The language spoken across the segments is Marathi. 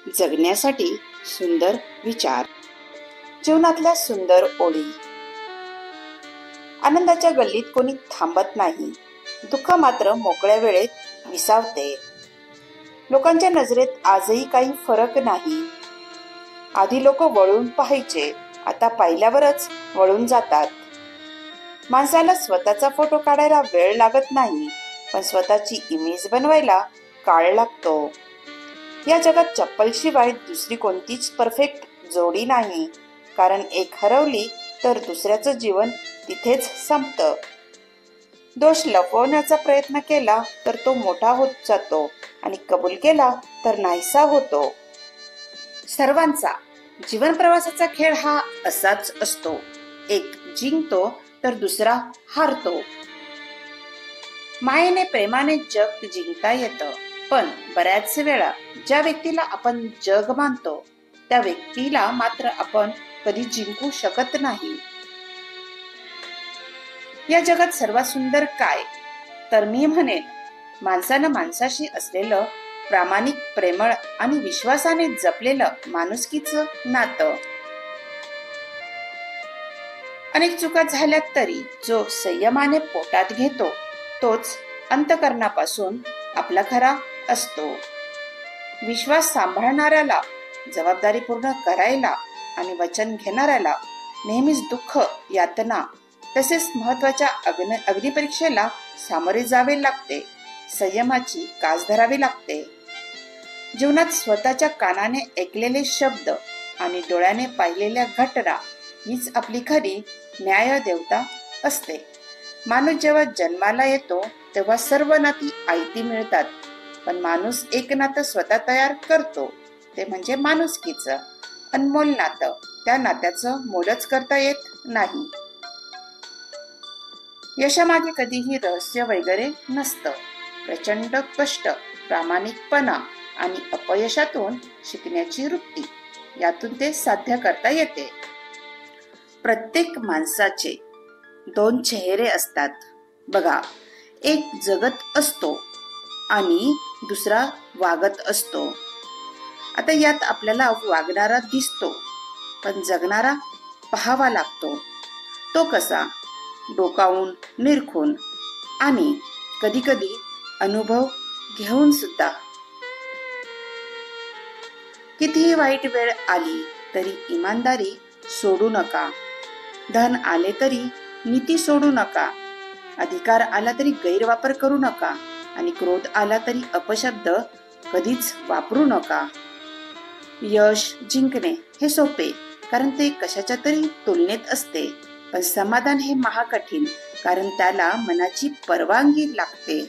जगण्यासाठी सुंदर विचार, जीवनातल्या सुंदर ओळी. आनंदाच्या गल्लीत कोणी थांबत नाही, दुःख मात्र मोकळ्या वेळेत विसावते. लोकांच्या नजरेत आजही काही फरक नाही. आधी लोक वळून पाहायचे, आता पाहिल्यावरच वळून जातात. माणसाला स्वतःचा फोटो काढायला वेळ लागत नाही, पण स्वतःची इमेज बनवायला काळ लागतो. या जगात चप्पलशिवाय दुसरी कोणतीच परफेक्ट जोडी नाही, कारण एक हरवली तर दुसऱ्याचं जीवन तिथेच संपतं. दोष लपवण्याचा प्रयत्न केला तर तो मोठा होत जातो आणि कबूल केला तर नाहीसा होतो. सर्वांचा जीवन प्रवासाचा खेळ हा असाच असतो. एक जिंकतो तर दुसरा हारतो. मायेने प्रेमाने जग जिंकता येतं, पण बऱ्याच वेळा ज्या व्यक्तीला आपण जग मानतो त्या व्यक्तीला मात्र आपण कधी जिंकू शकत नाही. या जगात सर्वात सुंदर काय, तर मी म्हणेन माणसानं माणसाशी असलेलं प्रामाणिक, प्रेमळ आणि विश्वासाने जपलेलं माणुसकीचं नातं. अनेक चुका झाल्या तरी जो संयमाने पोटात घेतो तोच अंतःकरणापासून आपला खरा असतो. विश्वास सांभाळणाऱ्याला, जबाबदारी पूर्ण करायला आणि वचन घेणाऱ्याला नेहमीच दुःख, यातना तसेच महत्वाच्या अग्निपरीक्षेला सामोरे जावे लागते. संयमाची कास धरावी लागते. जीवनात स्वतःच्या कानाने ऐकलेले शब्द आणि डोळ्याने पाहिलेल्या घटना हीच आपली खरी न्याय देवता असते. माणूस जेव्हा जन्माला येतो तेव्हा सर्व नाती आयती मिळतात, पण माणूस एक नातं स्वतः तयार करतो, ते म्हणजे माणुसकीचं अनमोल नातं. त्या नात्याचं मोलच करता येत नाही. यशामागे कधीही रहस्य वगैरे नसतं. प्रचंड कष्ट, प्रामाणिकपणा आणि अपयशातून शिकण्याची वृत्ती, यातून ते साध्य करता येते. प्रत्येक माणसाचे दोन चेहरे असतात बघा. एक जगत असतो आणि दुसरा वागत असतो. आता यात आपल्याला वागणारा दिसतो, पण जगणारा पाहावा लागतो. तो कसा, डोकावून, निरखून आणि कधी कधी अनुभव घेऊन सुद्धा. कितीही वाईट वेळ आली तरी इमानदारी सोडू नका. धन आले तरी नीती सोडू नका. अधिकार आला तरी गैरवापर करू नका आणि क्रोध आला तरी अपशब्द कधीच वापरू नका. यश जिंकणे हे सोपे, कारण ते कशाच्या तरी तुलनेत असते, पण समाधान हे महाकठीण, कारण त्याला मनाची परवानगी लागते.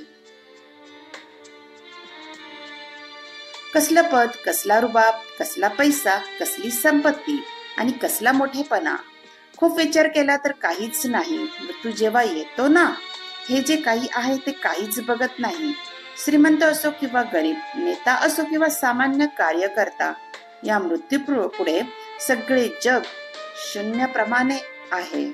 कसलं पद, कसला रुबाब, कसला पैसा, कसली संपत्ती आणि कसला मोठेपणा. खूप विचार केला तर काहीच नाही. मृत्यू जेव्हा येतो ना, हे जे काही आहे ते काहीच बघत नाही. श्रीमंत असो किंवा गरीब, नेता असो किंवा सामान्य कार्यकर्ता, या मृत्यू पुढे सगळे जग शून्यप्रमाणे आहे.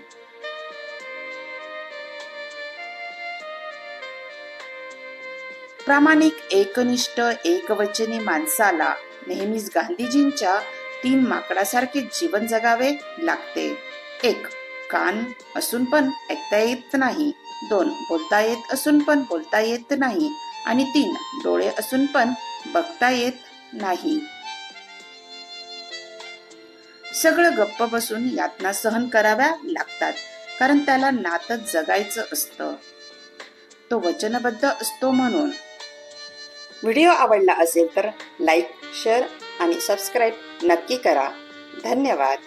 प्रामाणिक, एकनिष्ठ, एकवचनी माणसाला नेहमीच गांधीजींच्या 3 माकडासारखे जीवन जगावे लागते. 1. कान असून पण ऐकता येत नाही. 2. बोलता येत असून पण बोलता येत नाही. आणि 3. डोळे असून पण बघता येत नाही. सगळं गप्प बसून यातना सहन कराव्या लागतात, कारण त्याला नातं जगायचं असतं. तो वचनबद्ध असतो म्हणून. व्हिडिओ आवडला असेल तर लाईक, शेअर आणि सबस्क्राईब नक्की करा. धन्यवाद.